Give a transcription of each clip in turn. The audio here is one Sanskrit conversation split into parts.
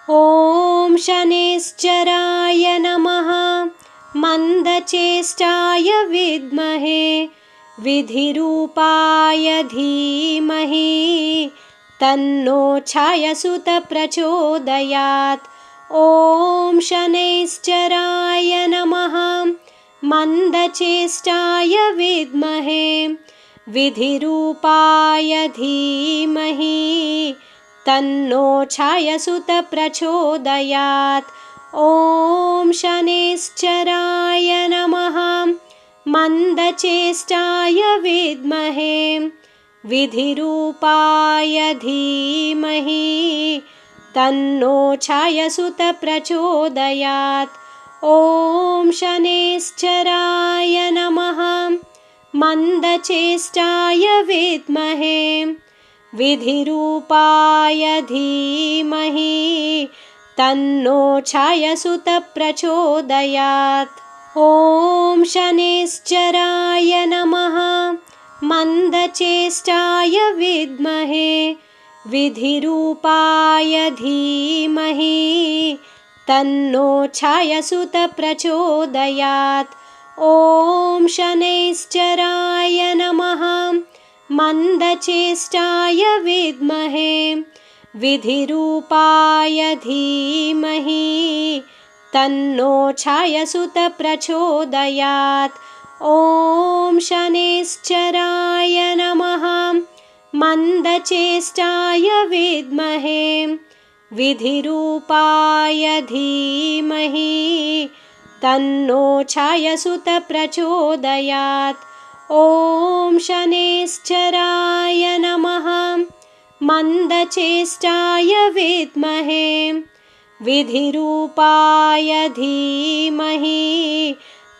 ॐ शनैश्चराय नमः। मन्दचेष्टाय विद्महे विधिरूपाय धीमहि तन्नो छायासुत प्रचोदयात्। ॐ शनैश्चराय नमः। मन्दचेष्टाय विद्महे विधिरूपाय धीमहि तन्नो छायासुत प्रचोदयात्। ॐ शनैश्चराय नमः। मन्दचेष्टाय विद्महे विधिरूपाय धीमहि तन्नो छायासुत प्रचोदयात्। ॐ शनैश्चराय नमः। मन्दचेष्टाय विद्महे विधिरूपाय धीमहि तन्नो छायासुत प्रचोदयात्। ॐ शनैश्चराय नमः। मन्दचेष्टाय विद्महे विधिरूपाय धीमहि तन्नो छायासुत प्रचोदयात्। ॐ शनैश्चराय नमः। मन्दचेष्टाय विद्महे विधिरूपाय धीमहि तन्नो छायासुत प्रचोदयात्। ॐ शनैश्चराय नमः। मन्दचेष्टाय विद्महे विधिरूपाय धीमहि तन्नो छायासुत प्रचोदयात्। ॐ शनैश्चराय नमः। मन्दचेष्टाय विद्महे विधिरूपाय धीमहि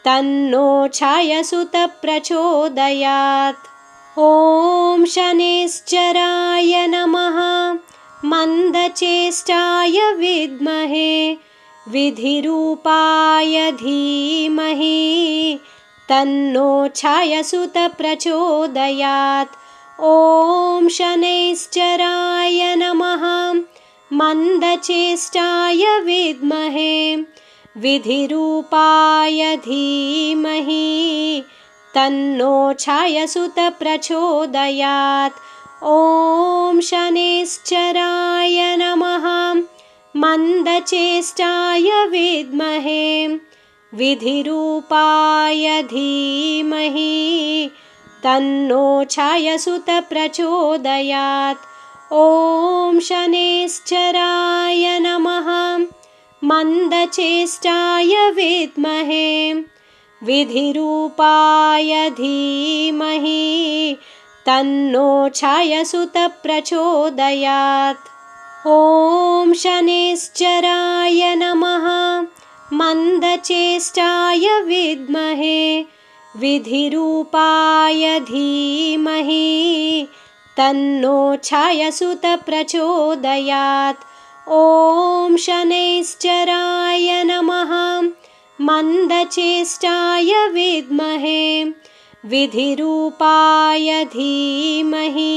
तन्नो छायासुत प्रचोदयात्। ॐ शनैश्चराय नमः। मन्दचेष्टाय विद्महे विधिरूपाय धीमहि तन्नो छायासुत प्रचोदयात्। ॐ शनैश्चराय नमः। मन्दचेष्टाय विद्महे विधिरूपाय धीमहि तन्नो छायासुत प्रचोदयात्। ॐ शनैश्चराय नमः। मन्दचेष्टाय विद्महे विधिरूपाय धीमहि तन्नो छायासुत प्रचोदयात्। ॐ शनैश्चराय नमः। मन्दचेष्टाय विद्महे विधिरूपाय धीमहि तन्नो छायासुत प्रचोदयात्। ॐ शनैश्चराय नमः। मन्दचेष्टाय विद्महे विधिरूपाय धीमहि तन्नो छायासुत प्रचोदयात्। ॐ शनैश्चराय नमः। मन्दचेष्टाय विद्महे विधिरूपाय धीमहि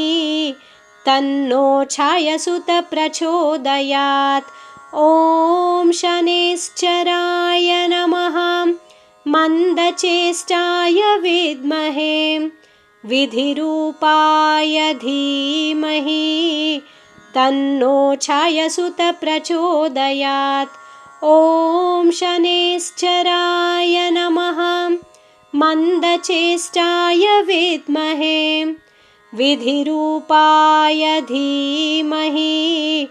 तन्नो छायासुत प्रचोदयात्। ॐ शनैश्चराय नमः। मन्दचेष्टाय विद्महे विधिरूपाय धीमहि तन्नो छायासुत प्रचोदयात्। ॐ शनैश्चराय नमः। मन्दचेष्टाय विद्महे विधिरूपाय धीमहि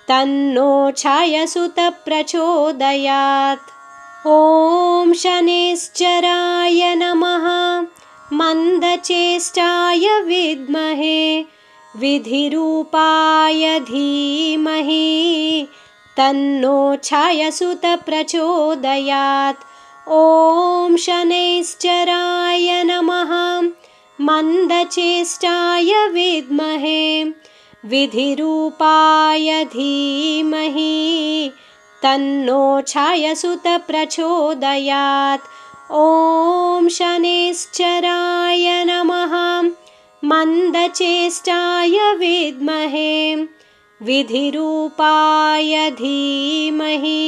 तन्नो छायासुत प्रचोदयात्। ॐ शनैश्चराय नमः। मन्दचेष्टाय विद्महे विधिरूपाय धीमहि तन्नो छायासुत प्रचोदयात्। ॐ शनैश्चराय नमः। मन्दचेष्टाय विद्महे विधिरूपाय धीमहि तन्नो छायासुत प्रचोदयात्। ॐ शनैश्चराय नमः। मन्दचेष्टाय विद्महे विधिरूपाय धीमहि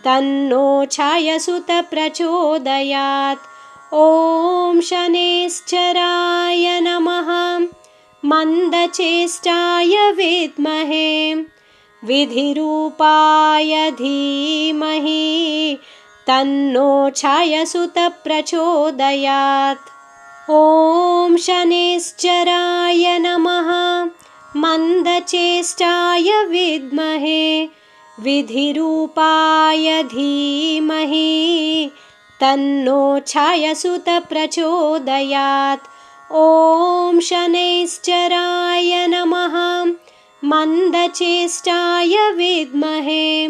तन्नो छायसुत प्रचोदयात्। ॐ शनैश्चराय नमः मन्दचेष्टाय विद्महे विधिरूपाय धीमहि तन्नो छायसुत प्रचोदयात्। ॐ शनैश्चराय नमः मन्दचेष्टाय विद्महे विधिरूपाय धीमहि तन्नो छायसुत प्रचोदयात्। ॐ शनैश्चराय नमः मन्दचेष्टाय विद्महे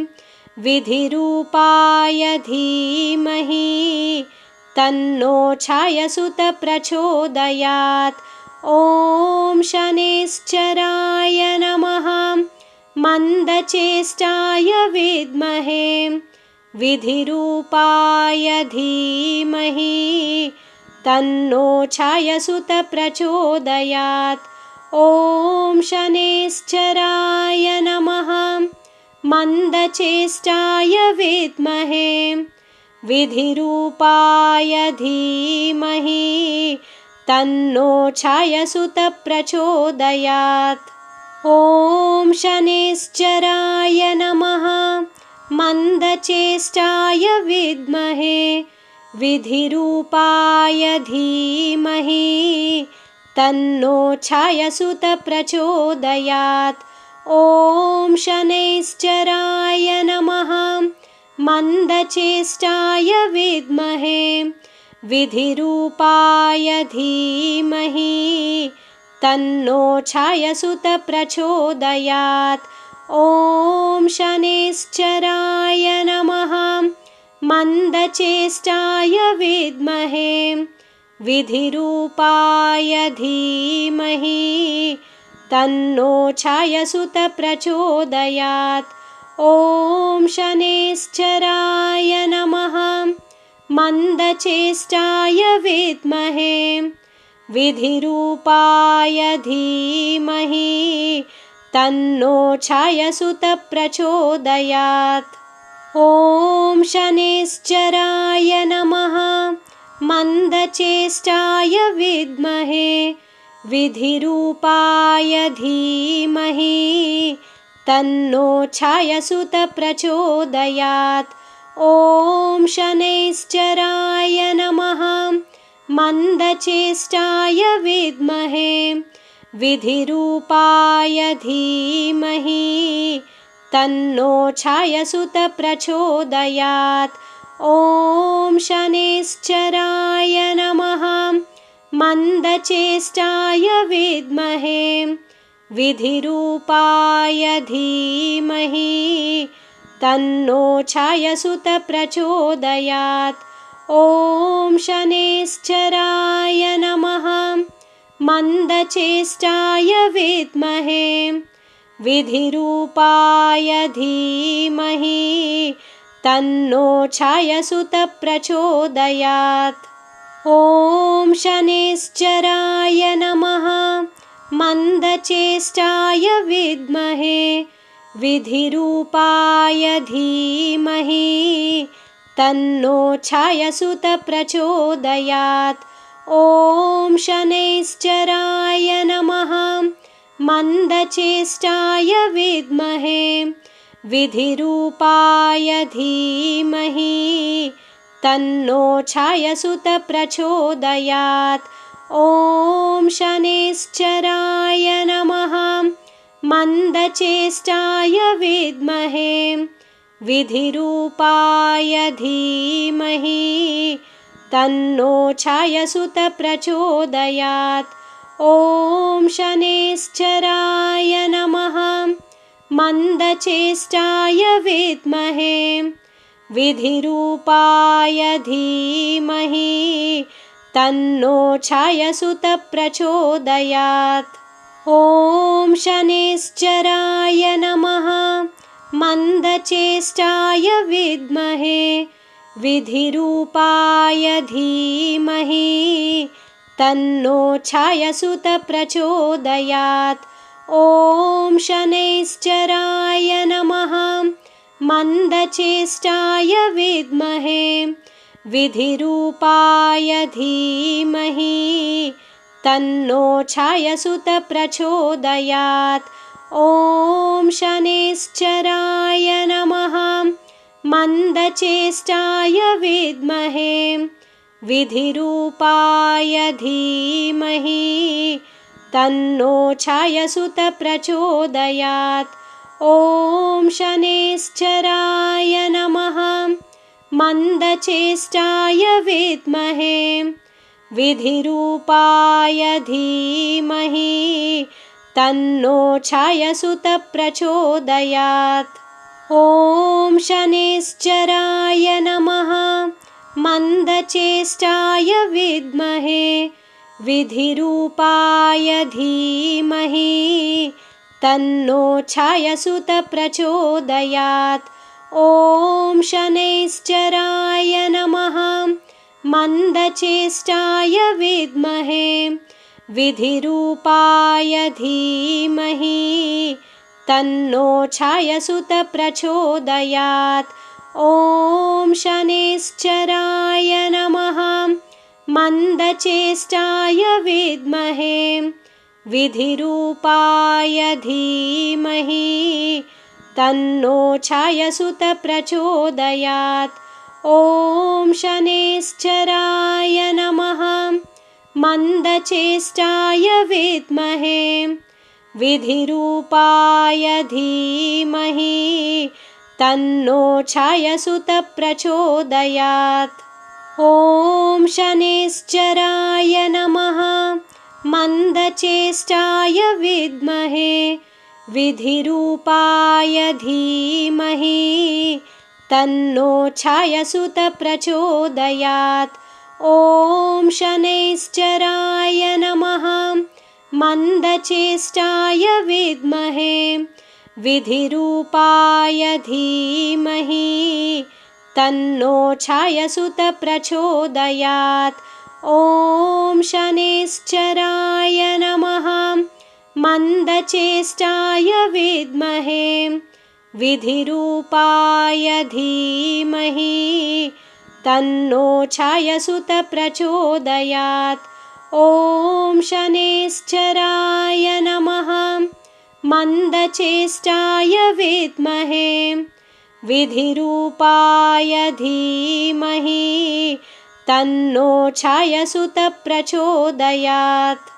विधिरूपाय धीमहि तन्नो छायसुत प्रचोदयात्। ॐ शनैश्चराय नमः मन्दचेष्टाय विद्महे विधिरूपाय धीमहि तन्नो छायसुत प्रचोदयात्। ॐ शनैश्चराय नमः मन्दचेष्टाय विद्महे विधिरूपाय धीमहि तन्नो छायसुत प्रचोदयात्। ॐ शनैश्चराय नमः मन्दचेष्टाय विद्महे विधिरूपाय धीमहि तन्नो छायसुत प्रचोदयात्। ॐ शनैश्चराय नमः मन्दचेष्टाय विद्महे विधिरूपाय धीमहि तन्नो छायसुत प्रचोदयात्। ॐ शनैश्चराय नमः मन्दचेष्टाय विद्महे विधिरूपाय धीमहि तन्नो छायसुत प्रचोदयात्। ॐ शनैश्चराय नमः मन्दचेष्टाय विद्महे विधिरूपाय धीमहि तन्नो छायसुत प्रचोदयात्। ॐ शनैश्चराय नमः मन्दचेष्टाय विद्महे विधिरूपाय धीमहि तन्नो छायसुत प्रचोदयात्। ॐ शनैश्चराय नमः मन्दचेष्टाय विद्महे विधिरूपाय धीमहि तन्नो छायसुत प्रचोदयात्। ॐ शनैश्चराय नमः मन्दचेष्टाय विद्महे विधिरूपाय धीमहि तन्नो छायसुत प्रचोदयात्। ॐ शनैश्चराय नमः मन्दचेष्टाय विद्महे विधिरूपाय धीमहि तन्नो छायसुत प्रचोदयात्। ॐ शनैश्चराय नमः मन्दचेष्टाय विद्महे विधिरूपाय धीमहि तन्नो छायसुत प्रचोदयात्। ॐ शनैश्चराय नमः मन्दचेष्टाय विद्महे विधिरूपाय धीमहि तन्नो छायसुत प्रचोदयात्। ॐ शनैश्चराय नमः मन्दचेष्टाय विद्महे विधिरूपाय धीमहि तन्नो छायसुत प्रचोदयात्। ॐ शनैश्चराय नमः मन्दचेष्टाय विद्महे विधिरूपाय धीमहि तन्नो छायसुत प्रचोदयात्। ॐ शनैश्चराय नमः मन्दचेष्टाय विद्महे विधिरूपाय धीमहि तन्नो छायसुत प्रचोदयात्। ॐ शनैश्चराय नमः मन्दचेष्टाय विद्महे विधिरूपाय धीमहि तन्नो छायासुत प्रचोदयात्। ॐ शनैश्चराय नमः मन्दचेष्टाय विद्महे विधिरूपाय धीमहि तन्नो छायासुत प्रचोदयात्। ॐ शनैश्चराय नमः मन्दचेष्टाय विद्महे विधिरूपाय धीमहि तन्नो छायासुत प्रचोदयात्। ॐ शनैश्चराय नमः मन्दचेष्टाय विद्महे विधिरूपाय धीमहि तन्नो छायासुत प्रचोदयात्। ॐ शनैश्चराय नमः मन्दचेष्टाय विद्महे विधिरूपाय धीमहि तन्नो छायासुत प्रचोदयात्। ॐ शनैश्चराय नमः मन्दचेष्टाय विद्महे विधिरूपाय धीमहि तन्नो छायासुत प्रचोदयात्। ॐ शनैश्चराय नमः मन्दचेष्टाय विद्महे विधिरूपाय धीमहि तन्नो छायासुत प्रचोदयात्। ॐ शनैश्चराय नमः मन्दचेष्टाय विद्महे विधिरूपाय धीमहि तन्नो छायासुत प्रचोदयात्। ॐ शनैश्चराय नमः मन्दचेष्टाय विद्महे विधिरूपाय धीमहि तन्नो छायासुत प्रचोदयात्। ॐ शनैश्चराय नमः मन्दचेष्टाय विद्महे विधिरूपाय धीमहि तन्नो छायासुत प्रचोदयात्। ॐ शनैश्चराय नमः मन्दचेष्टाय विद्महे विधिरूपाय धीमहि तन्नो छायासुत प्रचोदयात्।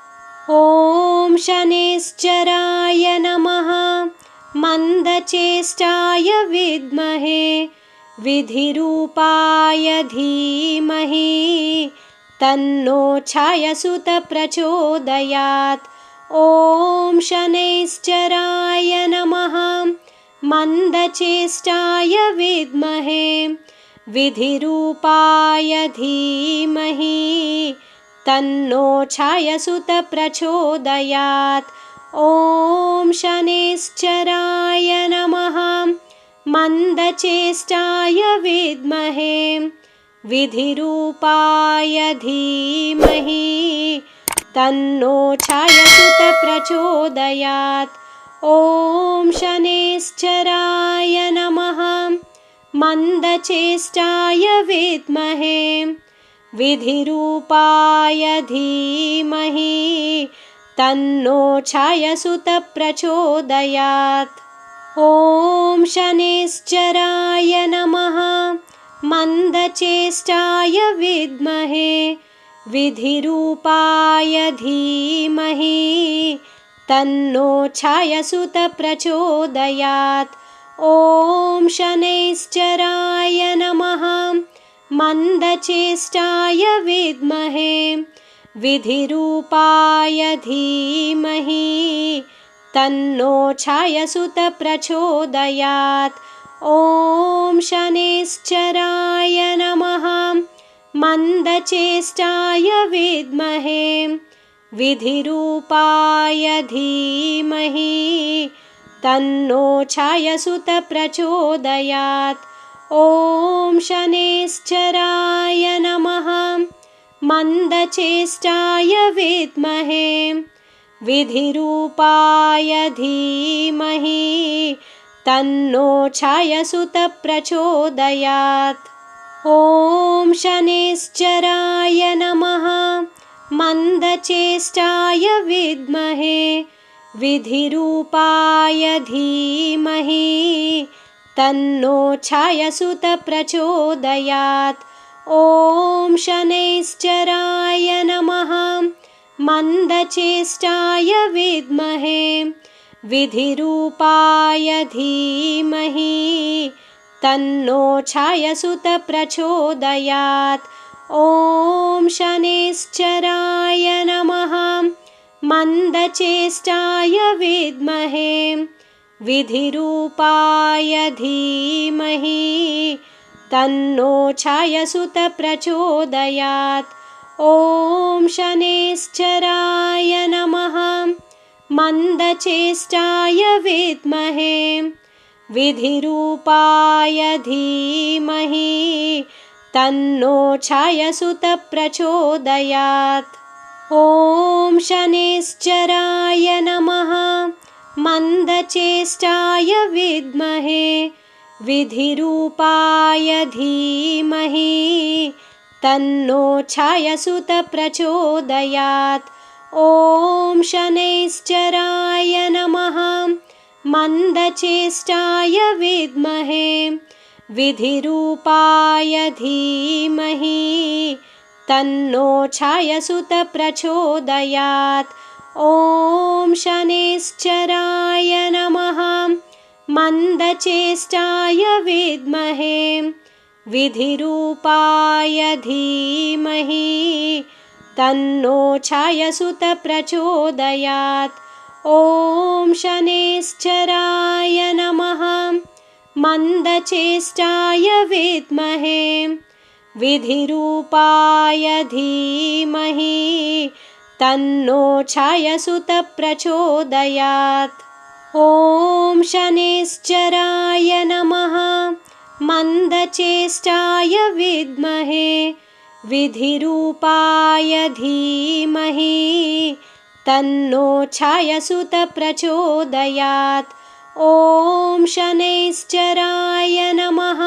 ॐ शनैश्चराय नमः मन्दचेष्टाय विद्महे विधिरूपाय धीमहि तन्नो छायासुत प्रचोदयात्। ॐ शनैश्चराय नमः मन्दचेष्टाय विद्महे विधिरूपाय धीमहि तन्नो छायासुत प्रचोदयात्। ॐ शनैश्चराय नमः मन्दचेष्टाय विद्महे विधिरूपाय धीमहि तन्नो छायासुत प्रचोदयात्। ॐ शनैश्चराय नमः मन्दचेष्टाय विद्महे विधिरूपाय धीमहि तन्नो छायासुत प्रचोदयात्। ॐ शनैश्चराय नमः मन्दचेष्टाय विद्महे विधिरूपाय धीमहि तन्नो छायासुत प्रचोदयात्। ॐ शनैश्चराय नमः मन्दचेष्टाय विद्महे विधिरूपाय धीमहि तन्नो छायासुत प्रचोदयात्। ॐ शनैश्चराय नमः मन्दचेष्टाय विद्महे विधिरूपाय धीमहि तन्नो छायासुत प्रचोदयात्। ॐ शनैश्चराय नमः मन्दचेष्टाय विद्महे विधिरूपाय धीमहि तन्नो छायासुतः प्रचोदयात्। ॐ शनैश्चराय नमः मन्दचेष्टाय विद्महे विधिरूपाय धीमहि तन्नो छायासुतः प्रचोदयात्। ॐ शनैश्चराय नमः मन्दचेष्टाय विद्महे विधिरूपाय धीमहि तन्नो छायासुतः प्रचोदयात्। ॐ शनैश्चराय नमः मन्दचेष्टाय विद्महे विधिरूपाय धीमहि तन्नो छायासुतः प्रचोदयात्। ॐ शनैश्चराय नमः मन्दचेष्टाय विद्महे विधिरूपाय धीमहि तन्नो छायासुतः प्रचोदयात्। ॐ शनैश्चराय नमः मन्दचेष्टाय विद्महे विधिरूपाय धीमहि तन्नो छायासुतः प्रचोदयात्। ॐ शनैश्चराय नमः मन्दचेष्टाय विद्महे विधिरूपाय धीमहि तन्नो छायासुतः प्रचोदयात्। ॐ शनैश्चराय नमः मन्दचेष्टाय विद्महे विधिरूपाय धीमहि तन्नो छायासुतः प्रचोदयात्। ॐ शनैश्चराय नमः मन्दचेष्टाय विद्महे विधिरूपाय धीमहि तन्नो छायासुतः प्रचोदयात्। ॐ शनैश्चराय नमः मन्दचेष्टाय विद्महे विधिरूपाय धीमहि तन्नो छायासुतः प्रचोदयात्। ॐ शनैश्चराय नमः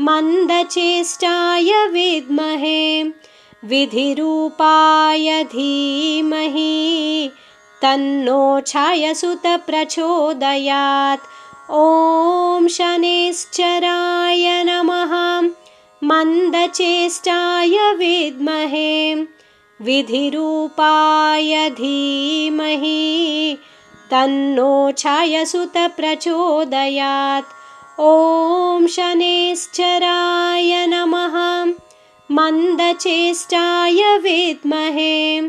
मन्दचेष्टाय विद्महे विधिरूपाय धीमहि तन्नो छायासुतः प्रचोदयात्। ॐ शनैश्चराय नमः मन्दचेष्टाय विद्महे विधिरूपाय धीमहि तन्नो छायासुतः प्रचोदयात्। ॐ शनैश्चराय नमः मन्दचेष्टाय विद्महे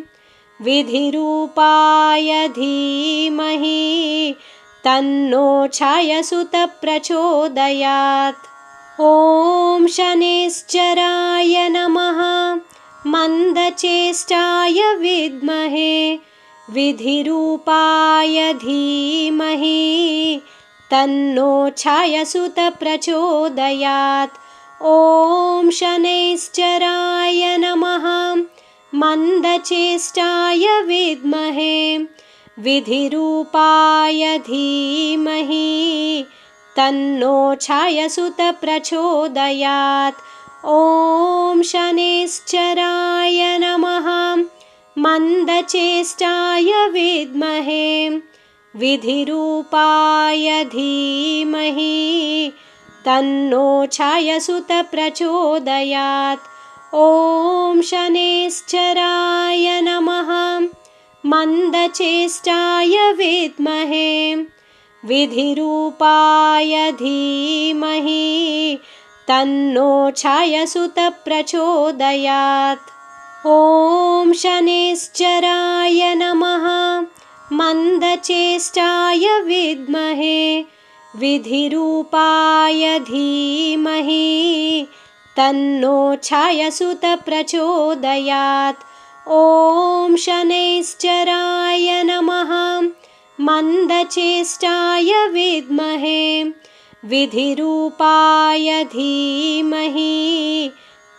विधिरूपाय धीमहि तन्नो छायासुतः प्रचोदयात्। ॐ शनैश्चराय नमः मन्दचेष्टाय विद्महे विधिरूपाय धीमहि तन्नो छायासुतः प्रचोदयात्। ॐ शनैश्चराय नमः मन्दचेष्टाय विद्महे विधिरूपाय धीमहि तन्नो छायासुतः प्रचोदयात्। ॐ शनैश्चराय नमः मन्दचेष्टाय विद्महे विधिरूपाय धीमहि तन्नो छायासुतः प्रचोदयात्। ॐ शनैश्चराय नमः मन्दचेष्टाय विद्महे विधिरूपाय धीमहि तन्नो छायासुतः प्रचोदयात्। ॐ शनैश्चराय नमः मन्दचेष्टाय विद्महे विधिरूपाय धीमहि तन्नो छायासुतः प्रचोदयात्। ॐ शनैश्चराय नमः मन्दचेष्टाय विद्महे विधिरूपाय धीमहि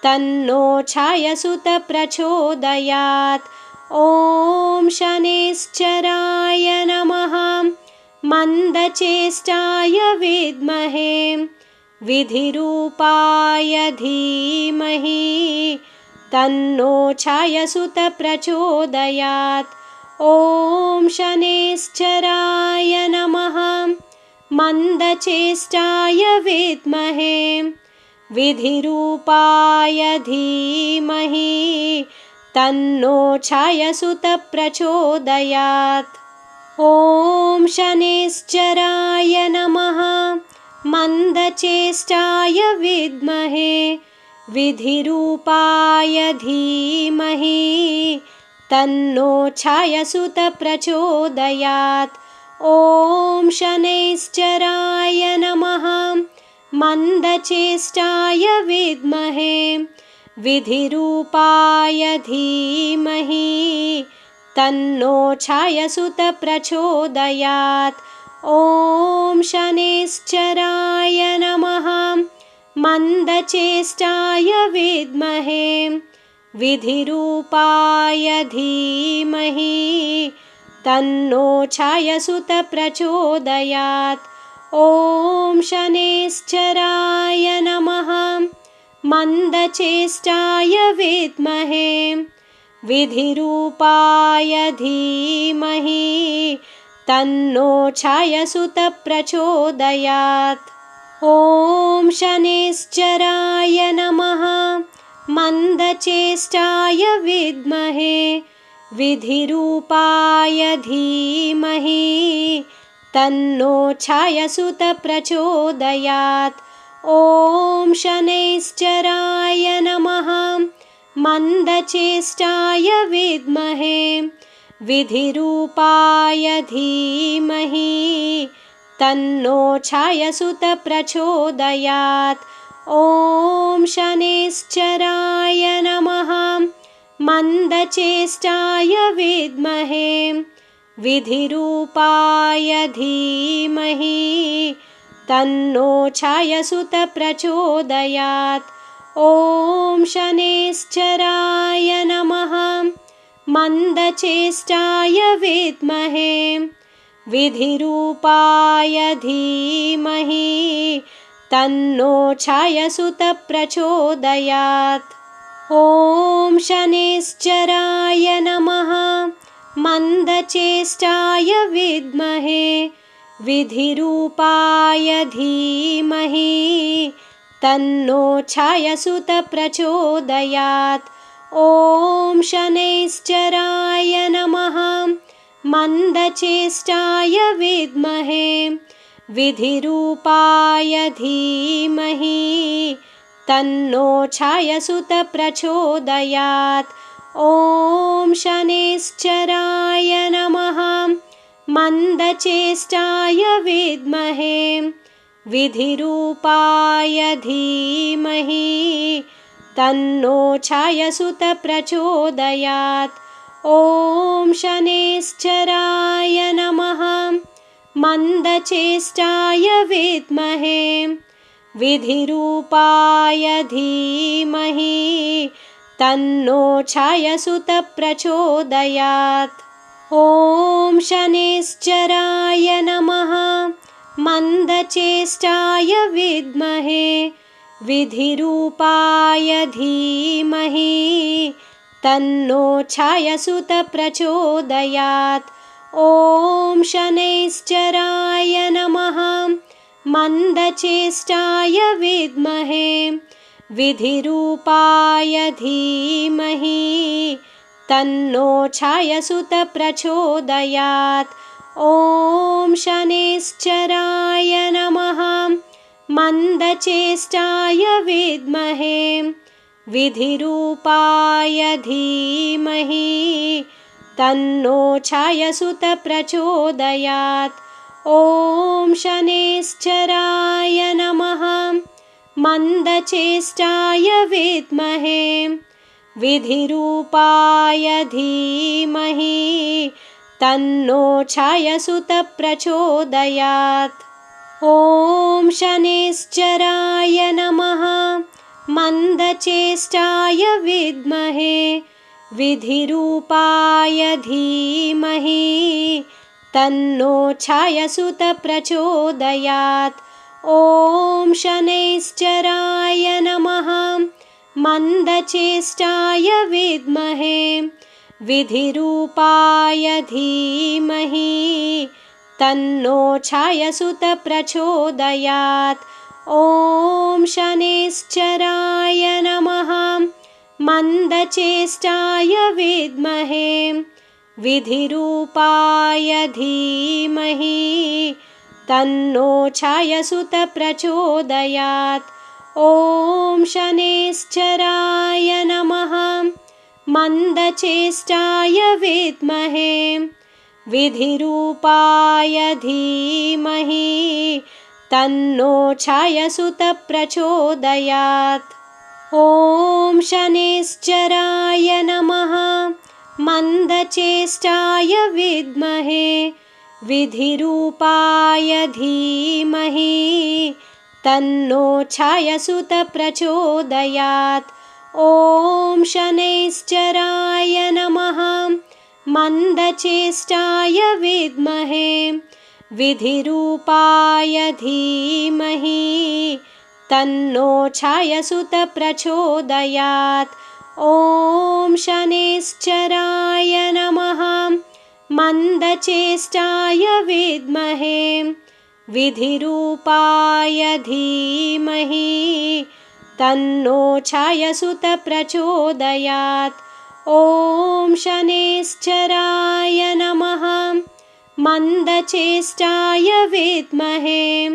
तन्नो छायासुतः प्रचोदयात्। ॐ ॐ शनैश्चराय नमः मन्दचेष्टाय विद्महे विधिरूपाय धीमहि तन्नो छायासुत प्रचोदयात् ॐ शनैश्चराय नमः मन्दचेष्टाय विद्महे विधिरूपाय धीमहि तन्नो छायासुत प्रचोदयात् ॐ शनैश्चराय नमः मन्दचेष्टाय विद्महे विधिरूपाय धीमहि तन्नो छायासुत प्रचोदयात् ॐ शनैश्चराय नमः मन्दचेष्टाय विद्महे विधिरूपाय धीमहि तन्नो छायासुत प्रचोदयात् ॐ शनैश्चराय नमः मन्दचेष्टाय विद्महे विधिरूपाय धीमहि तन्नो छायासुत प्रचोदयात् ॐ शनैश्चराय नमः मन्दचेष्टाय विद्महे विधिरूपाय धीमहि तन्नो छायासुत प्रचोदयात् ॐ शनैश्चराय नमः मन्दचेष्टाय विद्महे विधिरूपाय धीमहि तन्नो छायासुत प्रचोदयात् ॐ शनैश्चराय नमः मन्दचेष्टाय विद्महे विधिरूपाय धीमहि तन्नो छायासुत प्रचोदयात् ॐ शनैश्चराय नमः मन्दचेष्टाय विद्महे विधिरूपाय धीमहि तन्नो छायासुत प्रचोदयात् ॐ शनैश्चराय नमः मन्दचेष्टाय विद्महे विधिरूपाय धीमहि तन्नो छायासुत प्रचोदयात् ॐ शनैश्चराय नमः मन्दचेष्टाय विद्महे विधिरूपाय धीमहि तन्नो छायासुत प्रचोदयात् ॐ शनैश्चराय नमः मन्दचेष्टाय विद्महे विधिरूपाय धीमहि तन्नो छायासुत प्रचोदयात् ॐ शनैश्चराय नमः मन्दचेष्टाय विद्महे विधिरूपाय धीमहि तन्नो छायासुत प्रचोदयात् ॐ शनैश्चराय नमः मन्दचेष्टाय विद्महे विधिरूपाय धीमहि तन्नो छायासुत प्रचोदयात् ॐ शनैश्चराय नमः मन्दचेष्टाय विद्महे विधिरूपाय धीमहि तन्नो छायासुत प्रचोदयात् ॐ शनैश्चराय नमः मन्दचेष्टाय विद्महे विधिरूपाय धीमहि तन्नो छायासुत प्रचोदयात् ॐ शनैश्चराय नमः मन्दचेष्टाय विद्महे विधिरूपाय धीमहि तन्नो छायासुत प्रचोदयात् ॐ शनैश्चराय नमः मन्दचेष्टाय विद्महे विधिरूपाय धीमहि तन्नो छायासुत प्रचोदयात् ॐ शनैश्चराय नमः मन्दचेष्टाय विद्महे विधिरूपाय धीमहि तन्नो छायासुत प्रचोदयात्। ॐ शनैश्चराय नमः मन्दचेष्टाय विद्महे विधिरूपाय धीमहि तन्नो छायासुत प्रचोदयात्। ॐ शनैश्चराय नमः मन्दचेष्टाय विद्महे विधिरूपाय धीमहि तन्नो छायासुत प्रचोदयात्। ॐ शनैश्चराय नमः मन्दचेष्टाय विद्महे विधिरूपाय धीमहि तन्नो छायासुत प्रचोदयात्। ॐ शनैश्चराय नमः मन्दचेष्टाय विद्महे विधिरूपाय धीमहि तन्नो छायासुत प्रचोदयात्। ॐ शनैश्चराय नमः मन्दचेष्टाय विद्महे विधिरूपाय धीमहि तन्नो छायासुत प्रचोदयात्। ॐ शनैश्चराय नमः मन्दचेष्टाय विद्महे विधिरूपाय धीमहि तन्नो छायासुत प्रचोदयात्। ॐ शनैश्चराय नमः मन्दचेष्टाय विद्महे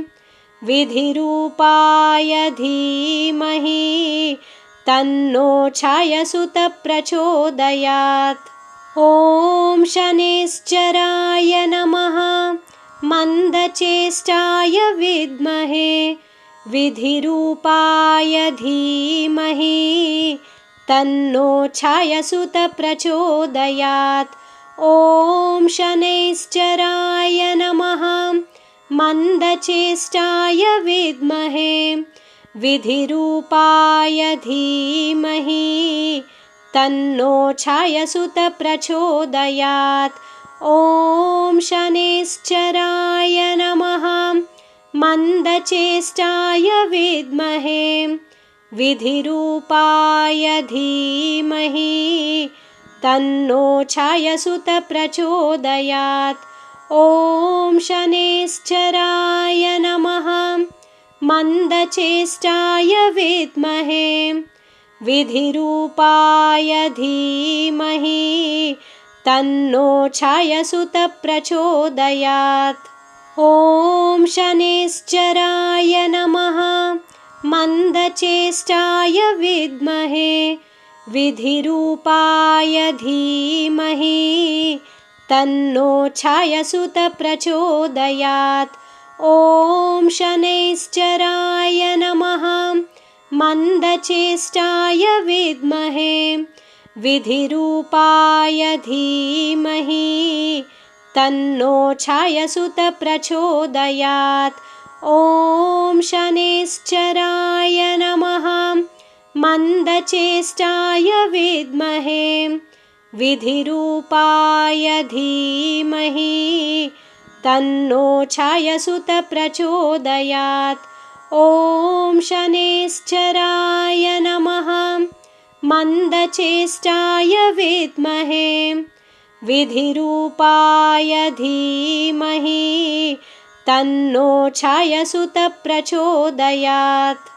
विधिरूपाय धीमहि तन्नो छायासुत प्रचोदयात्। ॐ शनैश्चराय नमः मन्दचेष्टाय विद्महे विधिरूपाय धीमहि तन्नो छायासुत प्रचोदयात्। ॐ शनैश्चराय नमः मन्दचेष्टाय विद्महे विधिरूपाय धीमहि तन्नो छायासुत प्रचोदयात्। ॐ शनैश्चराय नमः मन्दचेष्टाय विद्महे विधिरूपाय धीमहि तन्नो छायासुत प्रचोदयात्। ॐ शनैश्चराय नमः मन्दचेष्टाय विद्महे विधिरूपाय धीमहि तन्नो छायासुत प्रचोदयात्। ॐ शनैश्चराय नमः मन्दचेष्टाय विद्महे विधिरूपाय धीमहि तन्नो छायासुत प्रचोदयात्। ॐ शनैश्चराय नमः मन्दचेष्टाय विद्महे विधिरूपाय धीमहि तन्नो छायासुत प्रचोदयात्। ॐ शनैश्चराय नमः मन्दचेष्टाय विद्महे विधिरूपाय धीमहि तन्नो छायासुत प्रचोदयात्। ॐ शनैश्चराय नमः मन्दचेष्टाय विद्महे विधिरूपाय धीमहि तन्नो छायासुत प्रचोदयात्।